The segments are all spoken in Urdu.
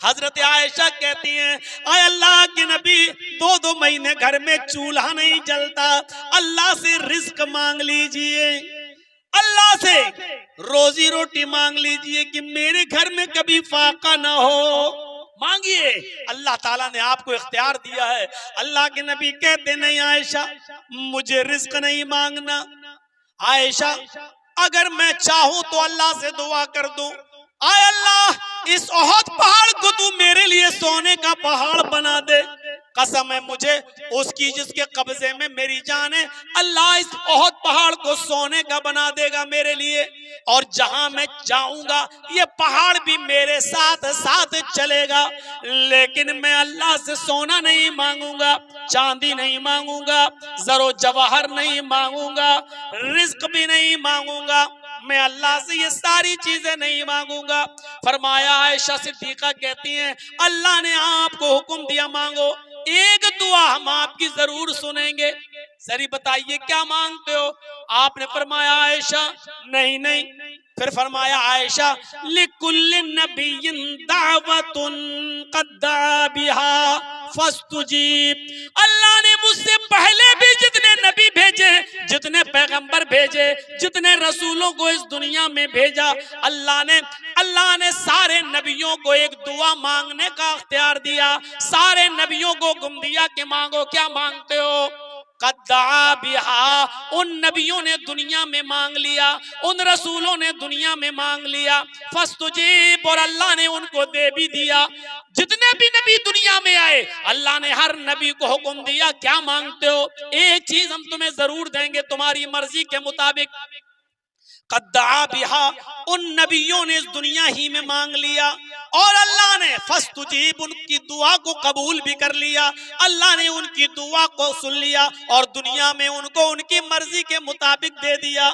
حضرت عائشہ کہتی ہیں اے اللہ کے نبی 2 مہینے گھر میں چولہا نہیں جلتا، اللہ سے رزق مانگ لیجئے، اللہ سے روزی روٹی مانگ لیجئے کہ میرے گھر میں کبھی فاقہ نہ ہو، مانگیے، اللہ تعالیٰ نے آپ کو اختیار دیا ہے۔ اللہ کے نبی کہتے نہیں عائشہ مجھے رزق نہیں مانگنا، عائشہ اگر میں چاہوں تو اللہ سے دعا کر دوں، اے اللہ اس احد پہاڑ کو تو میرے لیے سونے کا پہاڑ بنا دے، قسم ہے مجھے اس کی جس کے قبضے میں میری جان ہے، اللہ اس احد پہاڑ کو سونے کا بنا دے گا میرے لیے، اور جہاں میں جاؤں گا یہ پہاڑ بھی میرے ساتھ ساتھ چلے گا، لیکن میں اللہ سے سونا نہیں مانگوں گا، چاندی نہیں مانگوں گا، زر و جواہر نہیں مانگوں گا، رزق بھی نہیں مانگوں گا، میں اللہ سے یہ ساری چیزیں نہیں مانگوں گا۔ فرمایا عائشہ صدیقہ کہتی ہیں اللہ نے آپ کو حکم دیا مانگو، ایک دعا ہم آپ کی ضرور سنیں گے، ذرا بتائیے کیا مانگتے ہو؟ آپ نے فرمایا عائشہ نہیں نہیں، پھر فرمایا عائشہ لِكُلِّ نَبِيٍّ دَعْوَةٌ قَدْ دَعَا بِهَا فَاسْتُجِيبْ، اللہ نے مجھ سے پہلے بھی جتنے نبی بھیجے، جتنے پیغمبر بھیجے، جتنے رسولوں کو اس دنیا میں بھیجا، اللہ نے سارے نبیوں کو ایک دعا مانگنے کا اختیار دیا، سارے نبیوں کو حکم دیا کہ مانگو، کیا مانگتے ہو؟ قد دعا بہا، ان نبیوں نے دنیا میں مانگ لیا، ان رسولوں نے دنیا میں مانگ لیا، فاستجیب، اور اللہ نے ان کو دے بھی دیا، جتنے بھی نبی دنیا میں آئے اللہ نے ہر نبی کو حکم دیا کیا مانگتے ہو؟ ایک چیز ہم تمہیں ضرور دیں گے تمہاری مرضی کے مطابق۔ قد دعا بہا، ان نبیوں نے اس دنیا ہی میں مانگ لیا، اور اللہ نے فاستجیب، ان کی دعا کو قبول بھی کر لیا، اللہ نے ان کی دعا کو سن لیا اور دنیا میں ان کو ان کی مرضی کے مطابق دے دیا۔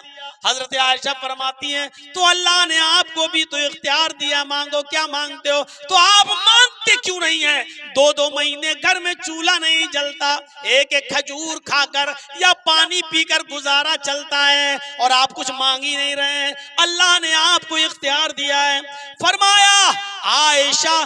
حضرت عائشہ فرماتی ہیں تو اللہ نے آپ کو بھی تو اختیار دیا، مانگو، کیا مانگتے ہو؟ تو آپ مانگتے کیوں نہیں ہیں؟ 2 مہینے گھر میں چولہا نہیں جلتا، ایک ایک کھجور کھا کر یا پانی پی کر گزارا چلتا ہے، اور آپ کچھ مانگ ہی نہیں رہے ہیں، اللہ نے آپ کو اختیار دیا ہے۔ فرمایا عائشہ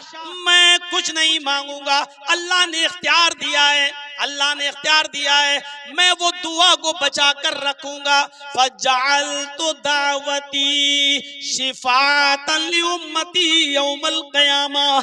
میں کچھ نہیں مانگوں گا، اللہ نے اختیار دیا ہے، اللہ نے اختیار دیا ہے، میں وہ دعا کو بچا کر رکھوں گا۔ فَجَعَلْتُ دَعْوَتِي شِفَاءً لِأُمَّتِي يَوْمَ الْقِيَامَةِ،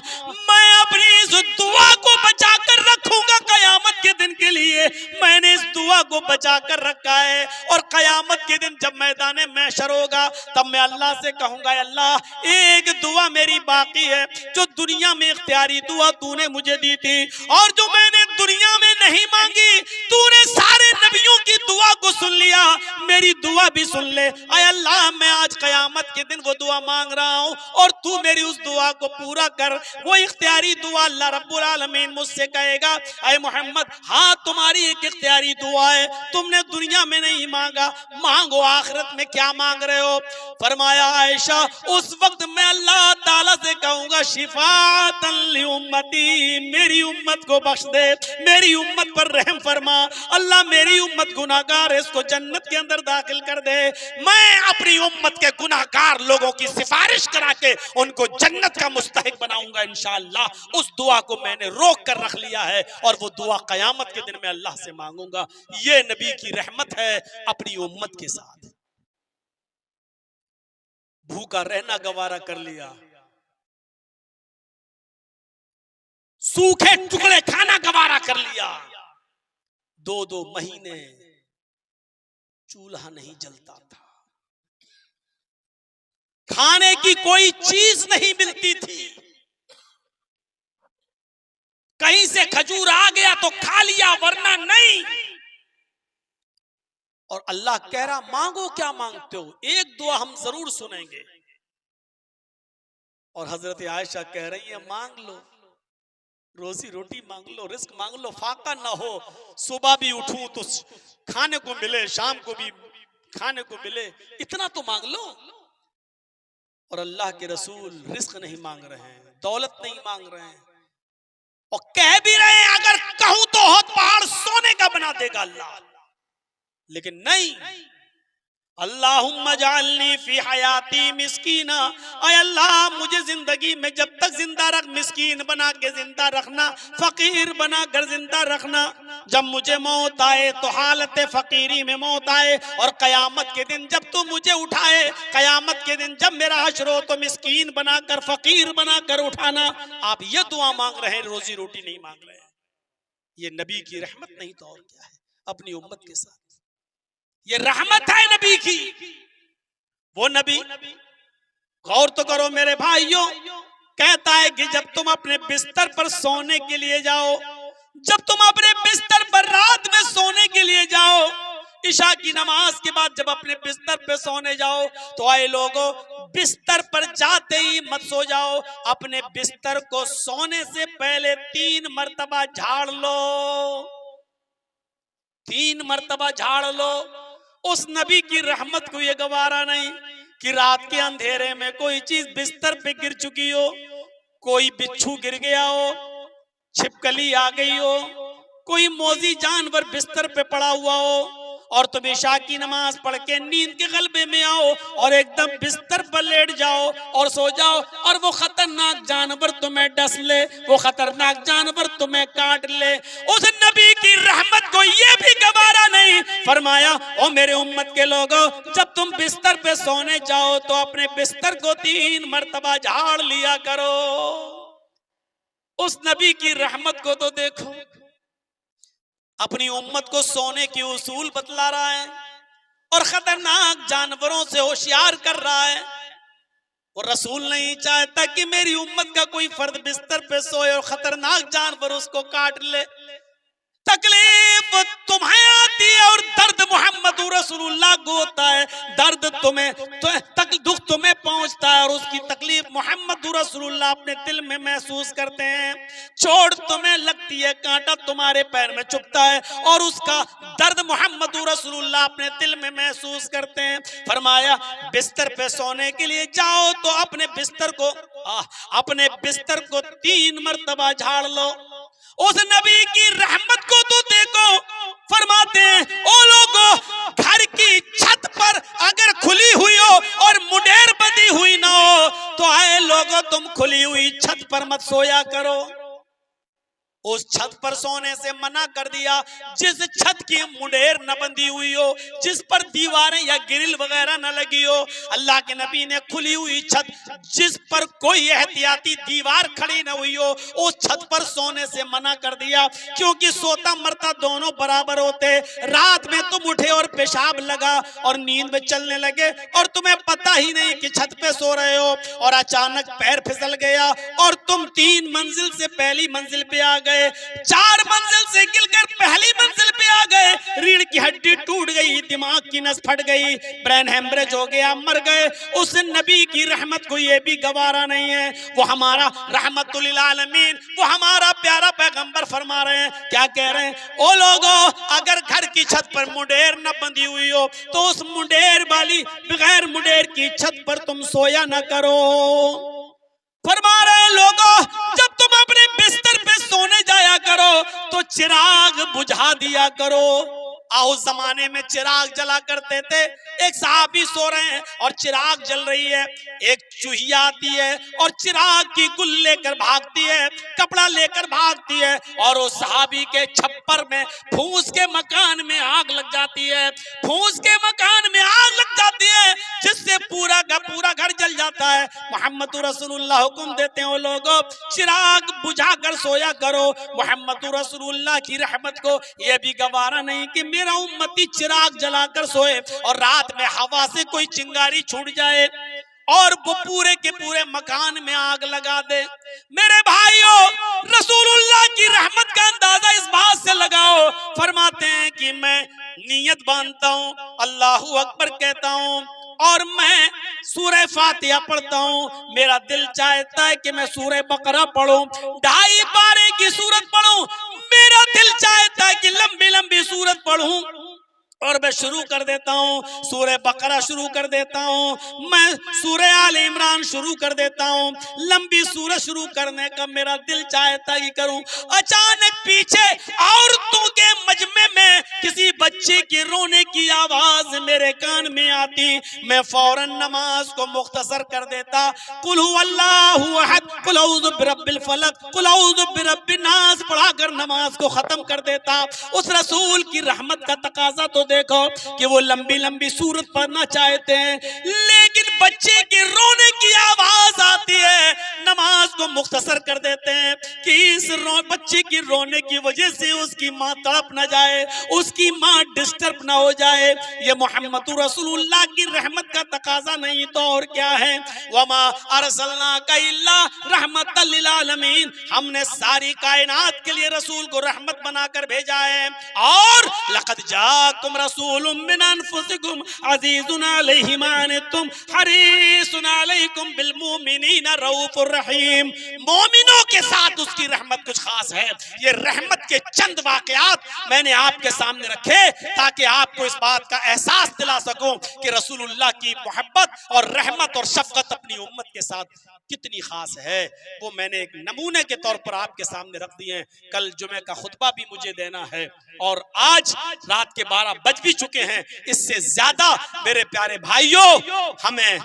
میں اپنی اس دعا کو بچا کر رکھوں گا قیامت کے دن کے لیے، میں نے اس دعا کو بچا کر رکھا ہے، اور قیامت کے دن جب میدان محشر ہوگا تب میں اللہ سے کہوں گا اللہ ایک دعا میری باقی ہے، جو دنیا میں اختیاری دعا تو نے مجھے دی تھی، اور جو میں نے دنیا میں نہیں مانگی، تو نے سارے نبیوں کی دعا کو سن لیا، میری دعا بھی سن لے، اے اللہ میں آج قیامت کے دن وہ دعا مانگ رہا ہوں، اور تو میری اس دعا کو پورا کر۔ وہ اختیاری دعا اللہ رب العالمین مجھ سے کہے گا اے محمد ہاں تمہاری ایک اختیاری دعا ہے، تم نے دنیا میں نہیں مانگا، مانگو آخرت میں کیا مانگ رہے ہو؟ فرمایا عائشہ اس وقت میں اللہ تعالیٰ سے کہوں گا شفاعۃ لامتی، میری امت کو بخش دے، میری امت پر رحم فرما، اللہ میری امت گناہگار ہے، اس کو جنت کے اندر داخل کر دے، میں اپنی امت کے گناہگار لوگوں کی سفارش کرا کے ان کو جنت کا مستحق بناؤں گا انشاءاللہ۔ اس دعا کو میں نے روک کر رکھ لیا ہے، اور وہ دعا قیامت کے دن میں اللہ سے مانگوں گا۔ یہ نبی کی رحمت ہے اپنی امت کے ساتھ۔ بھوکا رہنا گوارا کر لیا، سوکھے ٹکڑے کھانا گوارا کر لیا، 2 مہینے چولہا نہیں جلتا تھا، کھانے کی کوئی چیز نہیں ملتی تھی، کہیں سے کھجور آ گیا تو کھا لیا ورنہ نہیں، اور اللہ کہہ رہا مانگو کیا مانگتے ہو، ایک دعا ہم ضرور سنیں گے، اور حضرت عائشہ کہہ رہی ہیں مانگ لو، روزی روٹی مانگ لو، رزق مانگ لو، فاقہ نہ ہو، صبح بھی اٹھوں تو کھانے کو ملے، شام کو بھی کھانے کو ملے، اتنا تو مانگ لو۔ اور اللہ کے رسول رزق نہیں مانگ رہے ہیں، دولت نہیں مانگ رہے ہیں، اور کہہ بھی رہے ہیں اگر کہوں تو احد پہاڑ سونے کا بنا دے گا اللہ، لیکن نہیں، اللہم اجعلنی فی حیاتی مسکینا، اے اللہ مجھے زندگی میں جب تک زندہ رکھ، مسکین بنا کے زندہ رکھنا، فقیر بنا کر زندہ رکھنا۔ جب مجھے موت آئے تو حالت فقیری میں موت آئے، اور قیامت کے دن جب تو مجھے اٹھائے، قیامت کے دن جب میرا حشر ہو تو مسکین بنا کر، فقیر بنا کر اٹھانا۔ آپ یہ دعا مانگ رہے ہیں، روزی روٹی نہیں مانگ رہے ہیں۔ یہ نبی کی رحمت نہیں تو اور کیا ہے اپنی امت کے ساتھ؟ یہ رحمت ہے نبی کی۔ وہ نبی، غور تو کرو میرے بھائیوں، کہتا ہے کہ جب تم اپنے بستر پر سونے کے لیے جاؤ، جب تم اپنے بستر پر رات میں سونے کے لیے جاؤ، عشاء کی نماز کے بعد جب اپنے بستر پہ سونے جاؤ تو اے لوگوں، بستر پر جاتے ہی مت سو جاؤ، اپنے بستر کو سونے سے پہلے 3 مرتبہ جھاڑ لو، 3 مرتبہ جھاڑ لو۔ اس نبی کی رحمت کو یہ گوارا نہیں کہ رات کے اندھیرے میں کوئی چیز بستر پہ گر چکی ہو، کوئی بچھو گر گیا ہو، چھپکلی آ گئی ہو، کوئی موذی جانور بستر پہ پڑا ہوا ہو، اور تم عشاء کی نماز پڑھ کے نیند کے غلبے میں آؤ اور ایک دم بستر پر لیٹ جاؤ اور سو جاؤ، اور وہ خطرناک جانور تمہیں ڈس لے، وہ خطرناک جانور تمہیں کاٹ لے۔ اس نبی کی رحمت کو یہ بھی گوارا نہیں، فرمایا او میرے امت کے لوگوں، جب تم بستر پہ سونے جاؤ تو اپنے بستر کو 3 مرتبہ جھاڑ لیا کرو۔ اس نبی کی رحمت کو تو دیکھو، اپنی امت کو سونے کی اصول بتلا رہا ہے اور خطرناک جانوروں سے ہوشیار کر رہا ہے۔ اور رسول نہیں چاہتا کہ میری امت کا کوئی فرد بستر پہ سوئے اور خطرناک جانور اس کو کاٹ لے۔ تکلیف تمہیں آتی ہے اور درد محمد رسول اللہ کو ہوتا ہے، درد تمہیں، دکھ تمہیں پہنچتا ہے اور اس کی تکلیف محمد رسول اللہ اپنے دل میں محسوس کرتے ہیں۔ چوٹ تمہیں لگتی ہے، کانٹا تمہارے پیر میں چبھتا ہے اور اس کا درد محمد رسول اللہ اپنے دل میں محسوس کرتے ہیں۔ فرمایا بستر پہ سونے کے لیے جاؤ تو اپنے بستر کو 3 مرتبہ جھاڑ لو۔ اس نبی کی رحمت کو تو دیکھو، فرماتے ہیں او لوگوں، گھر کی چھت پر اگر کھلی ہوئی ہو اور مڈیر بندی ہوئی نہ ہو تو اے لوگوں تم کھلی ہوئی چھت پر مت سویا کرو۔ اس چھت پر سونے سے منع کر دیا جس چھت کی مڈیر نہ بندی ہوئی ہو، جس پر دیواریں یا گرل وغیرہ نہ لگی ہو۔ اللہ کے نبی نے کھلی ہوئی چھت، جس پر کوئی احتیاطی دیوار کھڑی نہ ہوئی ہو، اس چھت پر سونے سے منع کر دیا، کیونکہ سوتا مرتا دونوں برابر ہوتے۔ رات میں تم اٹھے اور پیشاب لگا اور نیند میں چلنے لگے اور تمہیں پتہ ہی نہیں کہ چھت پہ سو رہے ہو، اور اچانک پیر پھسل گیا اور تم 3 منزل سے پہلی منزل پہ آ گئے، 4 منزل سے گر کر پہلی منزل پہ آ گئے، ریڑھ کی ہڈی ٹوٹ گئی، دماغ کی نس پھٹ گئی، برین ہیمریج ہو گیا، مر گئے۔ اس نبی کی رحمت کو یہ بھی گوارا نہیں ہے۔ وہ ہمارا رحمت للعالمین، وہ ہمارا پیارا پیغمبر فرما رہے ہیں، کیا کہہ رہے ہیں؟ او لوگو، اگر گھر کی چھت پر مڈیر نہ بندی ہوئی ہو تو اس مڈیر والی بغیر مڈیر کی چھت پر تم سویا نہ کرو۔ فرما رہے ہیں لوگوں، جب تم اپنے بستر پہ سونے جایا کرو تو چراغ بجھا دیا کرو۔ اس زمانے میں چراغ جلا کرتے تھے۔ ایک صحابی سو رہے ہیں اور چراغ جل رہی ہے، ایک چوہیا آتی ہے اور چراغ کی گل لے کر بھاگتی ہے، کپڑا لے کر بھاگتی ہے، اور اس صحابی کے چھپر میں، پھوس کے مکان میں آگ لگ جاتی ہے، پھوس کے مکان میں آگ لگ جاتی ہے، جس سے پورا کا پورا گھر جل جاتا ہے۔ محمد رسول اللہ حکم دیتے ہیں، لوگوں چراغ بجھا کر سویا کرو۔ محمد رسول اللہ کی رحمت کو یہ بھی گوارا نہیں کہ میرا امتی چراغ جلا کر سوئے اور رات میں ہوا سے کوئی چنگاری چھوٹ جائے اور وہ پورے کے پورے مکان میں آگ لگا دے۔ میرے بھائیوں، رسول اللہ کی رحمت کا اندازہ اس بات سے لگاؤ، فرماتے ہیں کہ میں نیت باندھتا ہوں، اللہ اکبر کہتا ہوں اور میں سورہ فاتحہ پڑھتا ہوں، میرا دل چاہتا ہے کہ میں سورہ بقرہ پڑھوں، 2.5 پارے کی سورت پڑھوں، میرا دل چاہتا ہے کہ لمبی لمبی سورت پڑھوں، اور میں شروع کر دیتا ہوں سورہ بقرہ شروع کر دیتا ہوں، میں سورہ آل عمران شروع کر دیتا ہوں، لمبی سورہ شروع کرنے کا میرا دل چاہتا ہی کروں، اچانک پیچھے عورتوں کے مجمع میں کسی بچے کے رونے کی آواز میرے کان میں آتی، میں فوراً نماز کو مختصر کر دیتا، قل هو اللہ احد قل اعوذ برب الفلق قل اعوذ برب الناس پڑھا کر نماز کو ختم کر دیتا۔ اس رسول کی رحمت کا تقاضا تو دیکھو کہ وہ لمبی لمبی سورت پڑھنا چاہتے ہیں، لیکن بچے کے رونے کی آواز آتی ہے، نماز کو مختصر کر دیتے ہیں کہ اس بچے کی رونے کی وجہ سے اس کی ماں تڑپ نہ جائے، اس کی ماں ڈسٹرب نہ ہو جائے۔ یہ محمد رسول اللہ کی رحمت کا تقاضا نہیں تو اور کیا ہے؟ وما ارسلناک الا رحمت للعالمین، ہم نے ساری کائنات کے لیے رسول کو رحمت بنا کر بھیجا ہے۔ اور لقد جاءکم رسول من انفسکم عزیز علیہ ما عنتم حریص علیکم بالمؤمنین رؤوف الرحیم، مومنوں کے ساتھ اس کی رحمت کچھ خاص ہے۔ یہ رحمت کے چند واقعات میں نے آپ کے سامنے رکھے تاکہ آپ کو اس بات کا احساس دلا سکوں کہ رسول اللہ کی محبت اور رحمت اور شفقت اپنی امت کے ساتھ کتنی خاص ہے۔ وہ میں نے ایک نمونے کے طور پر آپ کے سامنے رکھ دیے ہیں۔ کل جمعہ کا خطبہ بھی مجھے دینا ہے اور آج رات کے 12 بج بھی چکے ہیں، اس سے زیادہ میرے پیارے بھائیوں ہمیں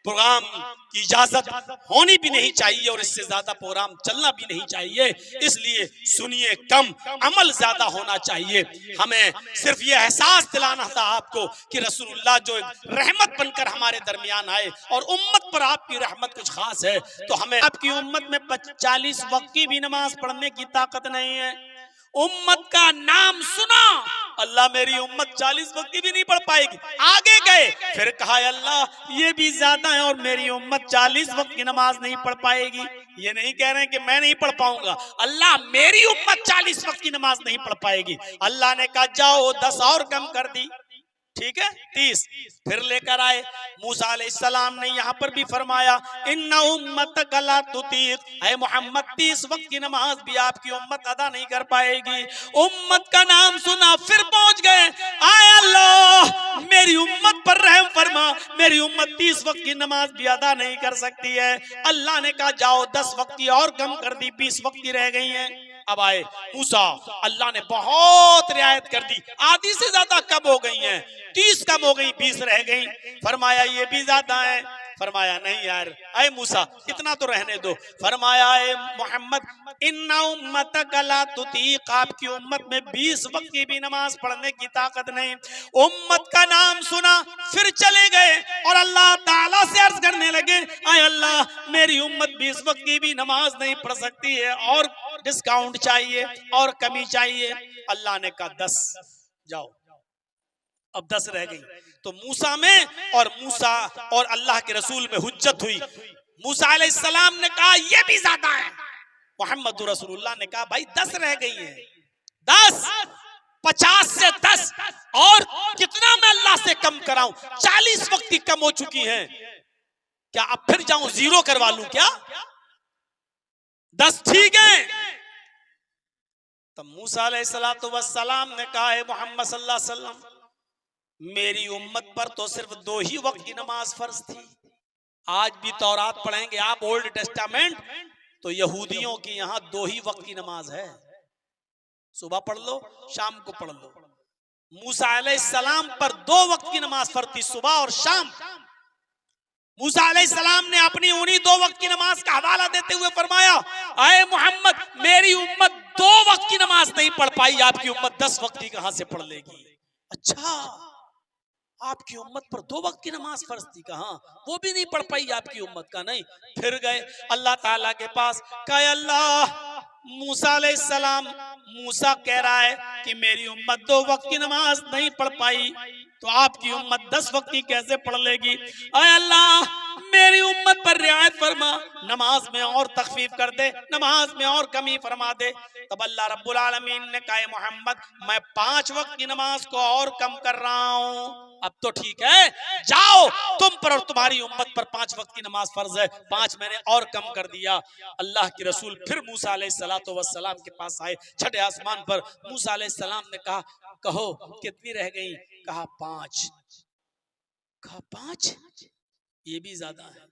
پروگرام کی اجازت ہونی بھی نہیں چاہیے اور اس سے زیادہ پروگرام چلنا بھی نہیں چاہیے، اس لیے سنیے کم، عمل زیادہ ہونا چاہیے۔ ہمیں صرف یہ احساس دلانا تھا آپ کو کہ رسول اللہ جو ایک رحمت بن کر ہمارے درمیان آئے اور امت پر آپ کی رحمت کچھ خاص ہے، تو ہمیں آپ کی امت میں 40 وقت کی بھی نماز پڑھنے کی طاقت نہیں ہے۔ امت کا نام سنا، اللہ میری امت 40 وقت کی بھی نہیں پڑھ پائے گی، آگے گئے پھر کہا اللہ یہ بھی زیادہ ہے اور میری امت 40 وقت کی نماز نہیں پڑھ پائے گی۔ یہ نہیں کہہ رہے ہیں کہ میں نہیں پڑھ پاؤں گا، اللہ میری امت 40 وقت کی نماز نہیں پڑھ پائے گی۔ اللہ نے کہا جاؤ 10 اور کم کر دی، ٹھیک ہے 30 پھر لے کر آئے۔ موسیٰ علیہ السلام نے یہاں پر بھی فرمایا ان امتک لا تطیق، اے محمد 30 وقت کی نماز بھی آپ کی امت ادا نہیں کر پائے گی۔ امت کا نام سنا پھر پہنچ گئے، آئے اللہ میری امت پر رحم فرما، میری امت 30 وقت کی نماز بھی ادا نہیں کر سکتی ہے۔ اللہ نے کہا جاؤ 10 وقت کی اور کم کر دی، 20 وقت کی رہ گئی ہیں۔ اب آئے موسیٰ، اللہ نے بہت رعایت کر دی، آدھی سے زیادہ کم ہو گئی ہیں، 30 کم ہو گئی، 20 رہ گئی۔ فرمایا یہ بھی زیادہ ہے، فرمایا نہیں یار اے موسیٰ اتنا تو رہنے دو۔ فرمایا اے محمد ان امتک لا تطیق، آپ کی امت میں 20 وقت کی بھی نماز پڑھنے کی طاقت نہیں۔ امت کا نام سنا پھر چلے گئے اور اللہ تعالیٰ سے عرض کرنے لگے اے اللہ میری امت 20 وقت کی بھی نماز نہیں پڑھ سکتی ہے، اور ڈسکاؤنٹ چاہیے اور کمی چاہیے۔ اللہ نے کہا 10 جاؤ، اب 10 رہ گئی۔ تو موسیٰ میں اور موسیٰ اور اللہ کے رسول میں حجت ہوئی۔ موسیٰ علیہ السلام نے کہا یہ بھی زیادہ ہے، محمد رسول اللہ نے کہا بھائی 10 رہ گئی ہیں، 10 50 سے 10 اور کتنا میں اللہ سے کم کراؤں، 40 وقت کی کم ہو چکی ہیں، کیا اب پھر جاؤں 0 کروا لوں کیا؟ 10 ٹھیک ہے۔ تب موسیٰ علیہ السلام نے کہا ہے محمد صلی اللہ علیہ وسلم میری امت پر تو صرف 2 ہی وقت کی نماز فرض تھی، آج بھی تورات پڑھیں گے آپ اولڈ ٹیسٹامنٹ تو یہودیوں کی یہاں 2 ہی وقت کی نماز ہے، صبح پڑھ لو شام کو پڑھ لو۔ موسیٰ علیہ السلام پر 2 وقت کی نماز فرض تھی، صبح اور شام۔ موسیٰ علیہ السلام نے اپنی انہی 2 وقت کی نماز کا حوالہ دیتے ہوئے فرمایا اے محمد میری امت 2 وقت کی نماز نہیں پڑھ پائی، آپ کی امت 10 وقت کی کہاں سے پڑھ لے گی؟ اچھا آپ کی امت پر 2 وقت کی نماز فرض تھی، کہاں وہ بھی نہیں پڑھ پائی آپ کی امت کا؟ نہیں۔ پھر گئے اللہ تعالیٰ کے پاس، کہا اللہ موسیٰ علیہ السلام، موسیٰ کہہ رہا ہے کہ میری امت 2 وقت کی نماز نہیں پڑھ پائی، تو آپ کی امت 10 وقت کی کیسے پڑھ لے گی؟ اے اللہ میری امت پر رعایت فرما، نماز میں اور تخفیف کر دے، نماز میں اور کمی فرما دے۔ تب اللہ رب العالمین نے کہا محمد میں 5 وقت کی نماز کو اور کم کر رہا ہوں۔ اب تو ٹھیک ہے، جاؤ تم پر اور تمہاری امت پر 5 وقت کی نماز فرض ہے، 5 میں نے اور کم کر دیا۔ اللہ کے رسول پھر موسیٰ علیہ السلام کے پاس آئے، چھٹے آسمان پر۔ موسیٰ علیہ السلام نے کہا کہو کتنی رہ گئی؟ کہا 5۔ کہا 5 یہ بھی زیادہ ہے،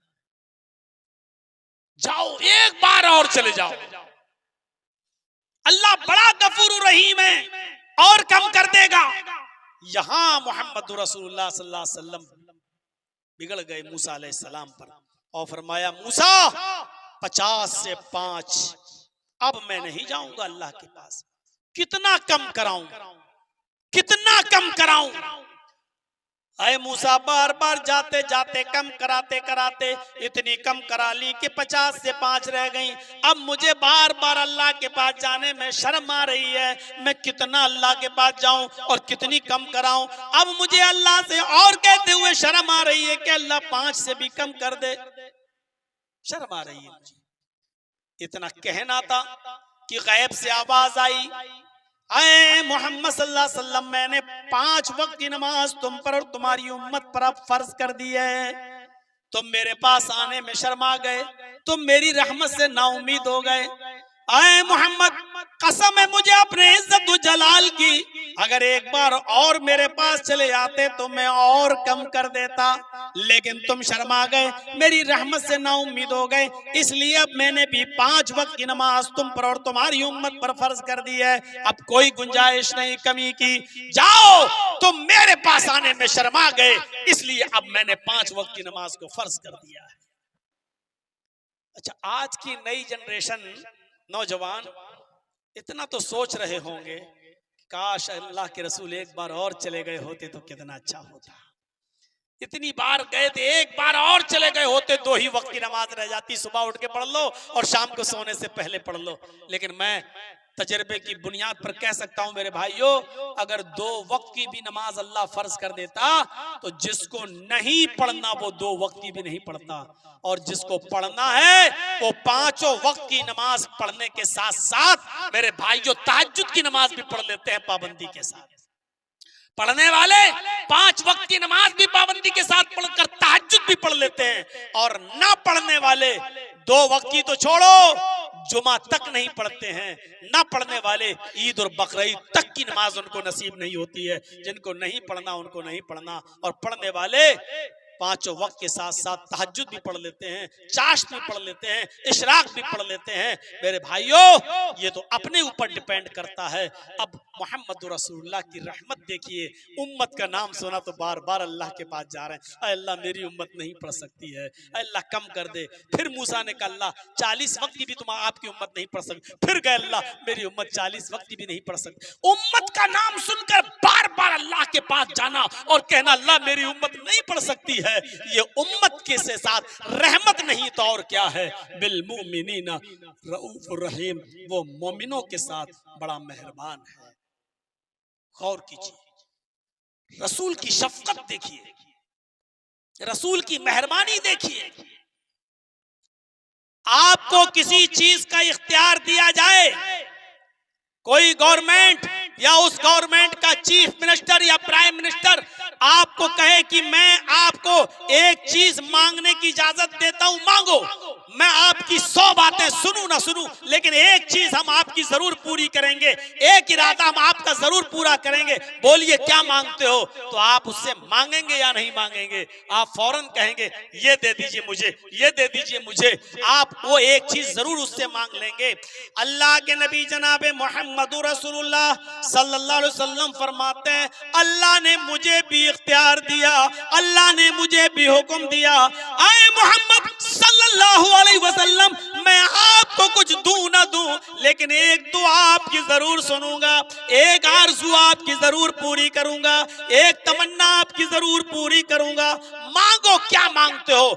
جاؤ ایک بار اور چلے جاؤ، اللہ بڑا غفور رحیم ہے اور کم کر دے گا۔ یہاں محمد رسول اللہ صلی اللہ علیہ وسلم بگڑ گئے موسیٰ علیہ السلام پر، اور فرمایا موسیٰ 50 سے 5 اب میں نہیں جاؤں گا اللہ کے پاس، کتنا کم کراؤں، کتنا کم کراؤں؟ اے موسیٰ بار بار جاتے جاتے کم کراتے کراتے اتنی کم کرا لی کہ 50 سے 5 رہ گئیں، اب مجھے بار بار اللہ کے پاس جانے میں شرم آ رہی ہے، میں کتنا اللہ کے پاس جاؤں اور کتنی کم کراؤں؟ اب مجھے اللہ سے اور کہتے ہوئے شرم آ رہی ہے کہ اللہ 5 سے بھی کم کر دے، شرم آ رہی ہے مجھے۔ اتنا کہنا تھا کہ غیب سے آواز آئی، اے محمد صلی اللہ علیہ وسلم میں نے 5 وقت کی نماز تم پر اور تمہاری امت پر اب فرض کر دی ہے، تم میرے پاس آنے میں شرما گئے، تم میری رحمت سے نا امید ہو گئے۔ اے محمد قسم ہے مجھے اپنے عزت و جلال کی، اگر ایک بار اور میرے پاس چلے آتے تو میں اور کم کر دیتا، لیکن تم شرما گئے، میری رحمت سے نا امید ہو گئے، اس لیے اب میں نے بھی 5 وقت کی نماز تم پر اور تمہاری امت پر فرض کر دی ہے، اب کوئی گنجائش نہیں کمی کی، جاؤ تم میرے پاس آنے میں شرما گئے، اس لیے اب میں نے 5 وقت کی نماز کو فرض کر دیا ہے۔ اچھا آج کی نئی جنریشن نوجوان اتنا تو سوچ رہے ہوں گے کاش اللہ کے رسول ایک بار اور چلے گئے ہوتے تو کتنا اچھا ہوتا، اتنی بار گئے تھے، ایک بار اور چلے گئے ہوتے 2 ہی وقت کی نماز رہ جاتی، صبح اٹھ کے پڑھ لو اور شام کو سونے سے پہلے پڑھ لو۔ لیکن میں تجربے کی بنیاد پر کہہ سکتا ہوں میرے بھائیوں، اگر 2 وقت کی بھی نماز اللہ فرض کر دیتا تو جس کو نہیں پڑھنا وہ 2 وقت کی بھی نہیں پڑھتا، اور جس کو پڑھنا ہے وہ 5 وقت کی نماز پڑھنے کے ساتھ ساتھ میرے بھائیوں تہجد کی نماز بھی پڑھ لیتے ہیں پابندی کے ساتھ۔ پڑھنے والے 5 وقت کی نماز بھی پابندی کے ساتھ پڑھ کر تہجد بھی پڑھ لیتے ہیں، اور نہ پڑھنے والے 2 وقت کی تو چھوڑو جمعہ تک نہیں پڑھتے ہیں، نہ پڑھنے والے عید اور بقرعید تک کی نماز ان کو نصیب نہیں ہوتی ہے، جن کو نہیں پڑھنا ان کو نہیں پڑھنا، اور پڑھنے والے 5 وقت کے ساتھ ساتھ تہجد بھی پڑھ لیتے ہیں، چاشت بھی پڑھ لیتے ہیں، اشراق بھی پڑھ لیتے ہیں۔ میرے بھائیوں یہ تو اپنے اوپر ڈیپینڈ کرتا ہے۔ اب محمد رسول اللہ کی رحمت دیکھیے، امت کا نام سنا تو بار بار اللہ کے پاس جا رہے ہیں، اے اللہ میری امت نہیں پڑھ سکتی ہے، اے اللہ کم کر دے۔ پھر موسیٰ نے کہا اللہ 40 وقت کی بھی تم آپ کی امت نہیں پڑھ سکتی، پھر گئے اللہ میری امت 40 وقت کی بھی نہیں پڑھ سکتی۔ امت کا نام سن کر بار بار اللہ کے پاس جانا اور کہنا اللہ میری امت نہیں پڑھ سکتی ہے، یہ امت کے ساتھ رحمت نہیں تو اور کیا ہے۔ بالمؤمنین رؤوف الرحیم، وہ مومنوں کے ساتھ بڑا مہربان ہے۔ غور کیجیے، رسول کی شفقت دیکھیے، رسول کی مہربانی دیکھیے۔ آپ کو کسی چیز کا اختیار دیا جائے، کوئی گورنمنٹ یا اس گورنمنٹ کا چیف منسٹر یا پرائم منسٹر آپ کو کہے کہ میں آپ کو ایک چیز مانگنے کی اجازت دیتا ہوں، مانگو، میں آپ کی 100 باتیں سنوں نہ سنوں لیکن ایک چیز ہم آپ کی ضرور پوری کریں گے، ایک ارادہ ہم آپ کا ضرور پورا کریں گے، بولیے کیا مانگتے ہو؟ تو آپ اس سے مانگیں گے یا نہیں مانگیں گے؟ آپ فوراً کہیں گے یہ دے دیجئے مجھے، یہ دے دیجئے مجھے، آپ وہ ایک چیز ضرور اس سے مانگ لیں گے۔ اللہ کے نبی جناب محمد رسول اللہ صلی اللہ علیہ وسلم فرماتے ہیں اللہ نے مجھے بھی اختیار دیا، اللہ نے مجھے بھی حکم دیا، اے محمد صلی اللہ علیہ وسلم میں آپ کو کچھ دوں نہ دوں لیکن ایک دعا آپ کی ضرور سنوں گا، ایک آرزو آپ کی ضرور پوری کروں گا، ایک تمنا آپ کی ضرور پوری کروں گا، مانگو کیا مانگتے ہو؟